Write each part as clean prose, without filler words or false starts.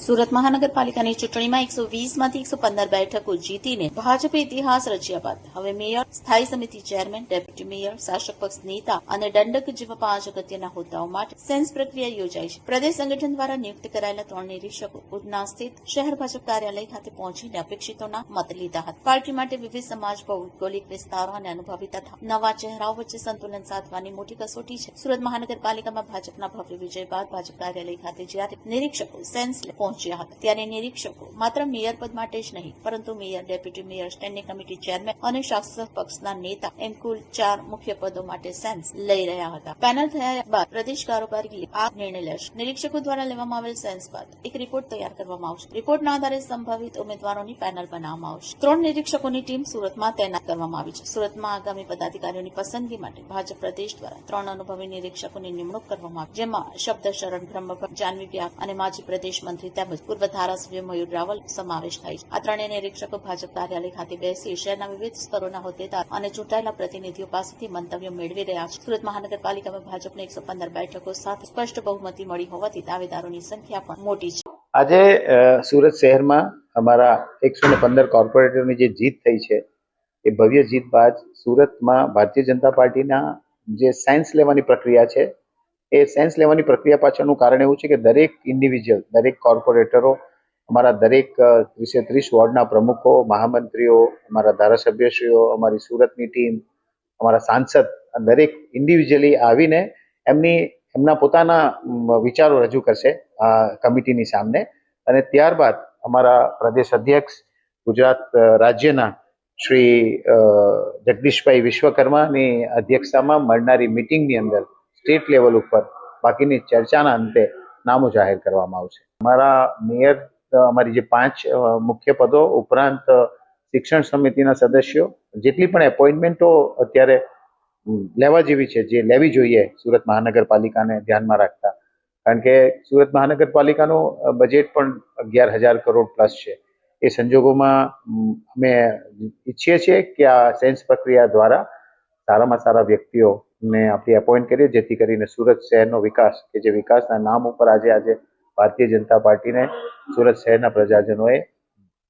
સુરત મહાનગરપાલિકાની ચૂંટણીમાં 120માંથી 115 બેઠકો જીતીને ભાજપે ઇતિહાસ રચ્યા બાદ હવે મેયર, સ્થાયી સમિતિ ચેરમેન, ડેપ્યુટી મેયર, શાસક પક્ષ નેતા અને દંડક જેવા 5 અગત્યના હોદ્દાઓ માટે સેન્સ પ્રક્રિયા યોજાઈ છે. પ્રદેશ સંગઠન દ્વારા નિયુક્ત કરાયેલા 3 નિરીક્ષકો ઉધના સ્થિત શહેર ભાજપ કાર્યાલય ખાતે પહોંચીને અપેક્ષિતોના મત લીધા હતા. પાર્ટી માટે વિવિધ સમાજ, ભૌગોલિક વિસ્તારો અને અનુભવી તથા નવા ચહેરાઓ વચ્ચે સંતુલન સાધવાની મોટી કસોટી છે. સુરત મહાનગરપાલિકામાં ભાજપના ભવ્ય વિજય બાદ ભાજપ કાર્યાલય ખાતે જ્યારે નિરીક્ષકો સેન્સ પહોંચ્યા હતા ત્યારે નિરીક્ષકો માત્ર મેયર પદ માટે જ નહીં પરંતુ mayor, deputy mayor, standing committee chairman અને શાસક પક્ષના નેતા એમ કુલ 4 મુખ્ય પદો માટે સેન્સ લઈ રહ્યા હતા. પેનલ થયા બાદ પ્રદેશ કારોબારી આ નિર્ણય લેશે. નિરીક્ષકો દ્વારા લેવામાં આવેલ સેન્સ બાદ એક રિપોર્ટ તૈયાર કરવામાં આવશે. રિપોર્ટના આધારે સંભવિત ઉમેદવારોની પેનલ બનાવવામાં આવશે. 3 નિરીક્ષકોની ટીમ સુરતમાં તૈનાત કરવામાં આવી છે. સુરતમાં આગામી પદાધિકારીઓની પસંદગી માટે ભાજપ પ્રદેશ દ્વારા 3 અનુભવી નિરીક્ષકોની નિમણૂક કરવામાં આવી, જેમાં શબ્દ શરણ બ્રહ્મભટ્ટ, જાનવી વ્યાસ અને માજી પ્રદેશ મંત્રી તેમજ પૂર્વ ધારાસભ્ય મયુર રાવલ સમાવેશ થાય છે. આ 3 નિરીક્ષકો ભાજપ કાર્યાલય ખાતે બેસી શહેરના વિવિધ સ્તરોના હોદ્દેદાર અને ચૂંટાયેલા પ્રતિનિધિઓ પાસેથી મંતવ્યો મેળવી રહ્યા છે. સુરત મહાનગરપાલિકામાં ભાજપને 115 બેઠકો સાથે સ્પષ્ટ બહુમતી મળી હોવાથી દાવેદારોની સંખ્યા પણ મોટી છે. આજે સુરત શહેરમાં અમારા 115 કોર્પોરેટરની જે જીત થઈ છે એ ભવ્ય જીત બાદ સુરતમાં ભારતીય જનતા પાર્ટીના જે સાયન્સ લેવાની પ્રક્રિયા છે એ સાયન્સ લેવાની પ્રક્રિયા પાછળનું કારણ એવું છે કે દરેક ઇન્ડિવિજ્યુઅલ, દરેક કોર્પોરેટરો, અમારા દરેક 30 વોર્ડના પ્રમુખો, મહામંત્રીઓ, અમારા ધારાસભ્યશ્રીઓ, અમારી સુરતની ટીમ, અમારા સાંસદ દરેક ઇન્ડિવિજ્યુઅલી આવીને એમના પોતાના વિચારો રજૂ કરશે આ કમિટીની સામે અને ત્યારબાદ અમારા પ્રદેશ અધ્યક્ષ ગુજરાત રાજ્યના શ્રી જગદીશભાઈ વિશ્વકર્માની અધ્યક્ષતામાં મળનારી મિટિંગની અંદર સ્ટેટ લેવલ ઉપર બાકીની ચર્ચાના અંતે નામો જાહેર કરવામાં આવશે. અમારા મેયર, અમારી જે 5 મુખ્ય પદો ઉપરાંત શિક્ષણ સમિતિના સદસ્યો, જેટલી પણ એપોઇન્ટમેન્ટો અત્યારે લેવા જેવી છે, જે લેવી જોઈએ સુરત મહાનગરપાલિકાને ધ્યાનમાં રાખતા, કારણ કે સુરત મહાનગરપાલિકાનું બજેટ પણ 11,000 કરોડ પ્લસ છે. એ સંજોગોમાં અમે ઈચ્છીએ છીએ કે આ સેન્સ પ્રક્રિયા દ્વારા સારામાં સારા વ્યક્તિઓને આપણે એપોઇન્ટ કરીએ, જેથી કરીને સુરત શહેરનો વિકાસ, કે જે વિકાસના નામ ઉપર આજે ભારતીય જનતા પાર્ટીને સુરત શહેરના પ્રજાજનોએ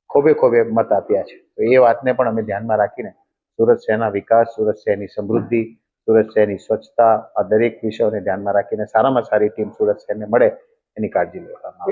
ખોબે મત આપ્યા છે. તો એ વાતને પણ અમે ધ્યાનમાં રાખીને સુરત શહેરના વિકાસ, સુરત શહેરની સમૃદ્ધિ, સુરત શહેરની સ્વચ્છતા, આ દરેક વિષયોને ધ્યાનમાં રાખીને સારામાં સારી ટીમ સુરત શહેરને મળે એની કાળજી લેવામાં આવશે.